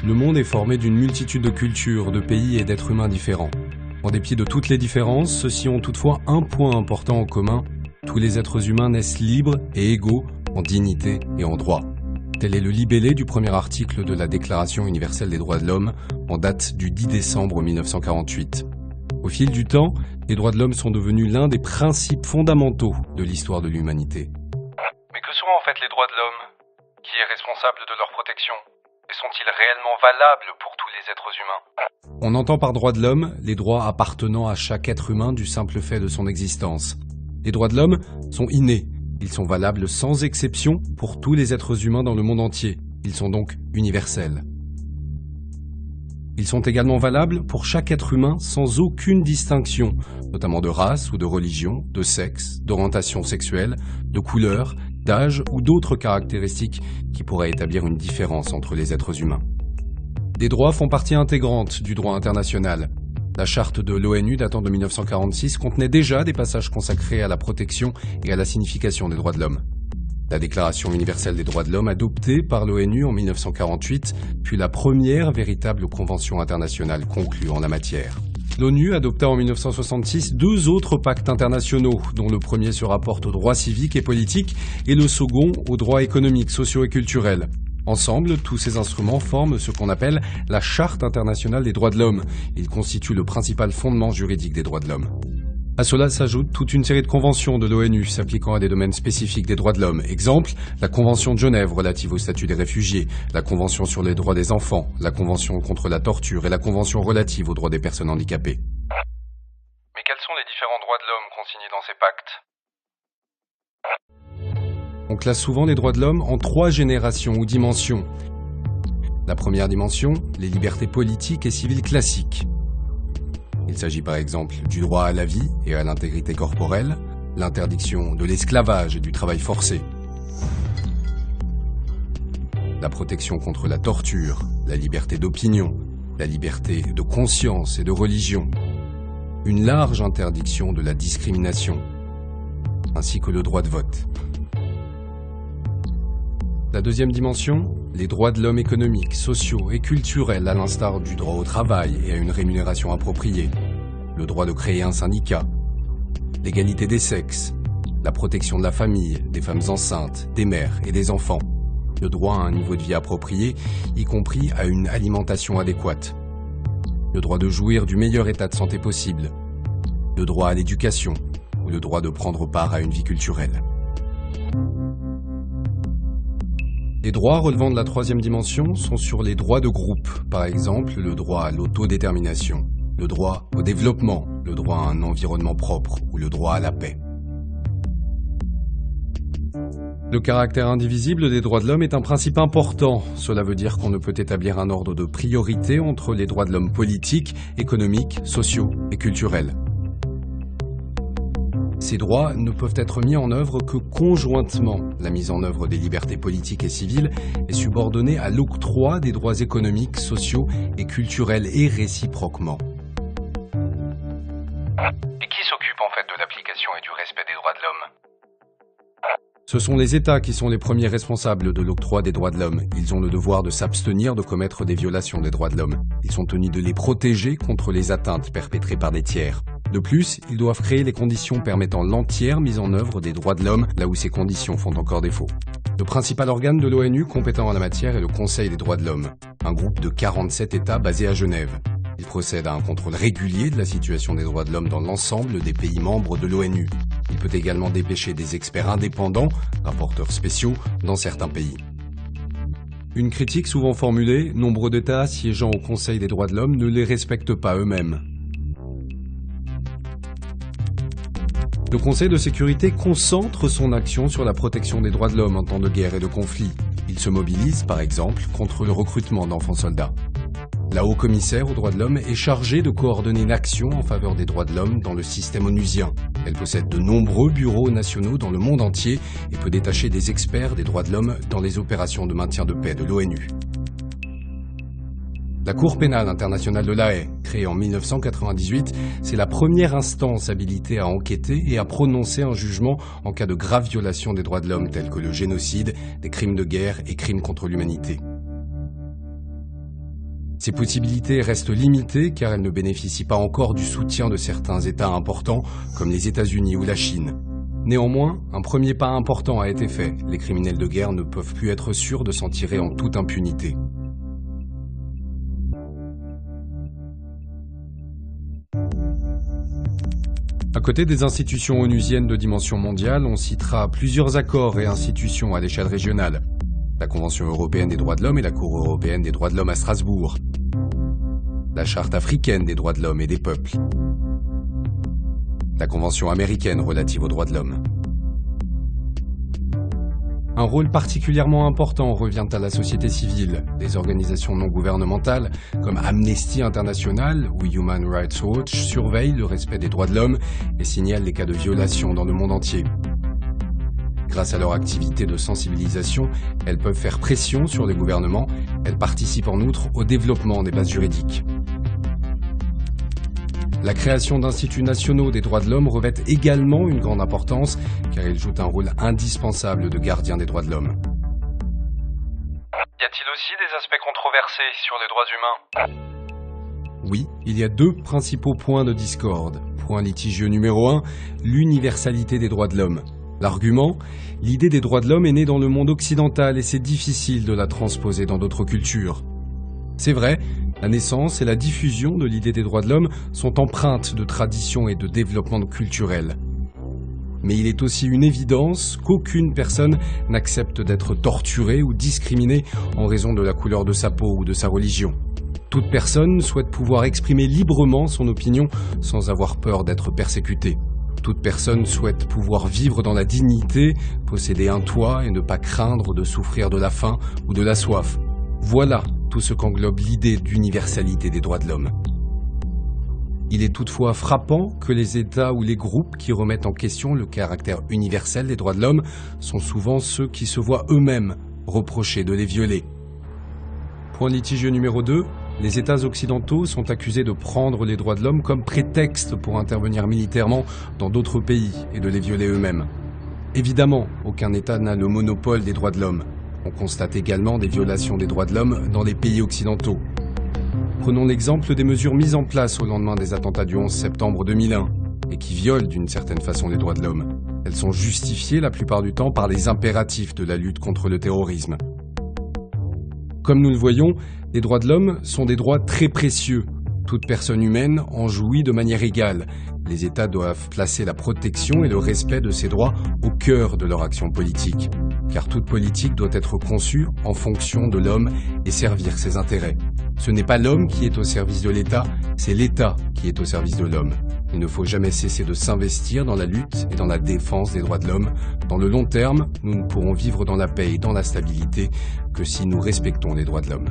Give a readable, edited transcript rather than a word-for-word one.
le monde est formé d'une multitude de cultures, de pays et d'êtres humains différents. En dépit de toutes les différences, ceux-ci ont toutefois un point important en commun. Tous les êtres humains naissent libres et égaux en dignité et en droit. Tel est le libellé du premier article de la Déclaration universelle des droits de l'homme en date du 10 décembre 1948. Au fil du temps, les droits de l'homme sont devenus l'un des principes fondamentaux de l'histoire de l'humanité. Mais que sont en fait les droits de l'homme? Qui est responsable de leur protection? Et sont-ils réellement valables pour tous les êtres humains? On entend par droits de l'homme les droits appartenant à chaque être humain du simple fait de son existence. Les droits de l'homme sont innés. Ils sont valables sans exception pour tous les êtres humains dans le monde entier. Ils sont donc universels. Ils sont également valables pour chaque être humain sans aucune distinction, notamment de race ou de religion, de sexe, d'orientation sexuelle, de couleur, d'âge ou d'autres caractéristiques qui pourraient établir une différence entre les êtres humains. Les droits font partie intégrante du droit international. La charte de l'ONU datant de 1946 contenait déjà des passages consacrés à la protection et à la signification des droits de l'homme. La Déclaration universelle des droits de l'homme adoptée par l'ONU en 1948 fut la première véritable convention internationale conclue en la matière. L'ONU adopta en 1966 deux autres pactes internationaux, dont le premier se rapporte aux droits civiques et politiques et le second aux droits économiques, sociaux et culturels. Ensemble, tous ces instruments forment ce qu'on appelle la Charte internationale des droits de l'homme. Ils constituent le principal fondement juridique des droits de l'homme. À cela s'ajoute toute une série de conventions de l'ONU s'appliquant à des domaines spécifiques des droits de l'homme. Exemple, la Convention de Genève relative au statut des réfugiés, la Convention sur les droits des enfants, la Convention contre la torture et la Convention relative aux droits des personnes handicapées. Mais quels sont les différents droits de l'homme consignés dans ces pactes? On classe souvent les droits de l'homme en 3 générations ou dimensions. La première dimension, les libertés politiques et civiles classiques. Il s'agit par exemple du droit à la vie et à l'intégrité corporelle, l'interdiction de l'esclavage et du travail forcé, la protection contre la torture, la liberté d'opinion, la liberté de conscience et de religion, une large interdiction de la discrimination, ainsi que le droit de vote. La deuxième dimension, les droits de l'homme économiques, sociaux et culturels à l'instar du droit au travail et à une rémunération appropriée, le droit de créer un syndicat, l'égalité des sexes, la protection de la famille, des femmes enceintes, des mères et des enfants, le droit à un niveau de vie approprié, y compris à une alimentation adéquate, le droit de jouir du meilleur état de santé possible, le droit à l'éducation ou le droit de prendre part à une vie culturelle. Les droits relevant de la troisième dimension sont sur les droits de groupe, par exemple le droit à l'autodétermination, le droit au développement, le droit à un environnement propre ou le droit à la paix. Le caractère indivisible des droits de l'homme est un principe important. Cela veut dire qu'on ne peut établir un ordre de priorité entre les droits de l'homme politiques, économiques, sociaux et culturels. Ces droits ne peuvent être mis en œuvre que conjointement. La mise en œuvre des libertés politiques et civiles est subordonnée à l'octroi des droits économiques, sociaux et culturels et réciproquement. Et qui s'occupe en fait de l'application et du respect des droits de l'homme? Ce sont les États qui sont les premiers responsables de l'octroi des droits de l'homme. Ils ont le devoir de s'abstenir de commettre des violations des droits de l'homme. Ils sont tenus de les protéger contre les atteintes perpétrées par des tiers. De plus, ils doivent créer les conditions permettant l'entière mise en œuvre des droits de l'homme là où ces conditions font encore défaut. Le principal organe de l'ONU compétent en la matière est le Conseil des droits de l'homme, un groupe de 47 États basé à Genève. Il procède à un contrôle régulier de la situation des droits de l'homme dans l'ensemble des pays membres de l'ONU. Il peut également dépêcher des experts indépendants, rapporteurs spéciaux, dans certains pays. Une critique souvent formulée, nombre d'États siégeant au Conseil des droits de l'homme ne les respectent pas eux-mêmes. Le Conseil de sécurité concentre son action sur la protection des droits de l'homme en temps de guerre et de conflit. Il se mobilise, par exemple, contre le recrutement d'enfants soldats. La haut-commissaire aux droits de l'homme est chargée de coordonner l'action en faveur des droits de l'homme dans le système onusien. Elle possède de nombreux bureaux nationaux dans le monde entier et peut détacher des experts des droits de l'homme dans les opérations de maintien de paix de l'ONU. La Cour pénale internationale de La Haye, créée en 1998, c'est la première instance habilitée à enquêter et à prononcer un jugement en cas de grave violation des droits de l'homme tels que le génocide, des crimes de guerre et crimes contre l'humanité. Ces possibilités restent limitées car elles ne bénéficient pas encore du soutien de certains États importants comme les États-Unis ou la Chine. Néanmoins, un premier pas important a été fait. Les criminels de guerre ne peuvent plus être sûrs de s'en tirer en toute impunité. À côté des institutions onusiennes de dimension mondiale, on citera plusieurs accords et institutions à l'échelle régionale. La Convention européenne des droits de l'homme et la Cour européenne des droits de l'homme à Strasbourg. La Charte africaine des droits de l'homme et des peuples. La Convention américaine relative aux droits de l'homme. Un rôle particulièrement important revient à la société civile. Des organisations non gouvernementales comme Amnesty International ou Human Rights Watch surveillent le respect des droits de l'homme et signalent les cas de violation dans le monde entier. Grâce à leur activité de sensibilisation, elles peuvent faire pression sur les gouvernements. Elles participent en outre au développement des bases juridiques. La création d'instituts nationaux des droits de l'homme revêt également une grande importance car ils jouent un rôle indispensable de gardien des droits de l'homme. Y a-t-il aussi des aspects controversés sur les droits humains ? Oui, il y a deux principaux points de discorde. Point litigieux numéro 1, l'universalité des droits de l'homme. L'argument, l'idée des droits de l'homme est née dans le monde occidental et c'est difficile de la transposer dans d'autres cultures. C'est vrai, la naissance et la diffusion de l'idée des droits de l'homme sont empreintes de traditions et de développement culturel. Mais il est aussi une évidence qu'aucune personne n'accepte d'être torturée ou discriminée en raison de la couleur de sa peau ou de sa religion. Toute personne souhaite pouvoir exprimer librement son opinion sans avoir peur d'être persécutée. Toute personne souhaite pouvoir vivre dans la dignité, posséder un toit et ne pas craindre de souffrir de la faim ou de la soif. Voilà tout ce qu'englobe l'idée d'universalité des droits de l'homme. Il est toutefois frappant que les États ou les groupes qui remettent en question le caractère universel des droits de l'homme sont souvent ceux qui se voient eux-mêmes reprocher de les violer. Point litigieux numéro 2, les États occidentaux sont accusés de prendre les droits de l'homme comme prétexte pour intervenir militairement dans d'autres pays et de les violer eux-mêmes. Évidemment, aucun État n'a le monopole des droits de l'homme. On constate également des violations des droits de l'homme dans les pays occidentaux. Prenons l'exemple des mesures mises en place au lendemain des attentats du 11 septembre 2001 et qui violent d'une certaine façon les droits de l'homme. Elles sont justifiées la plupart du temps par les impératifs de la lutte contre le terrorisme. Comme nous le voyons, les droits de l'homme sont des droits très précieux. Toute personne humaine en jouit de manière égale. Les États doivent placer la protection et le respect de ces droits au cœur de leur action politique. Car toute politique doit être conçue en fonction de l'homme et servir ses intérêts. Ce n'est pas l'homme qui est au service de l'État, c'est l'État qui est au service de l'homme. Il ne faut jamais cesser de s'investir dans la lutte et dans la défense des droits de l'homme. Dans le long terme, nous ne pourrons vivre dans la paix et dans la stabilité que si nous respectons les droits de l'homme.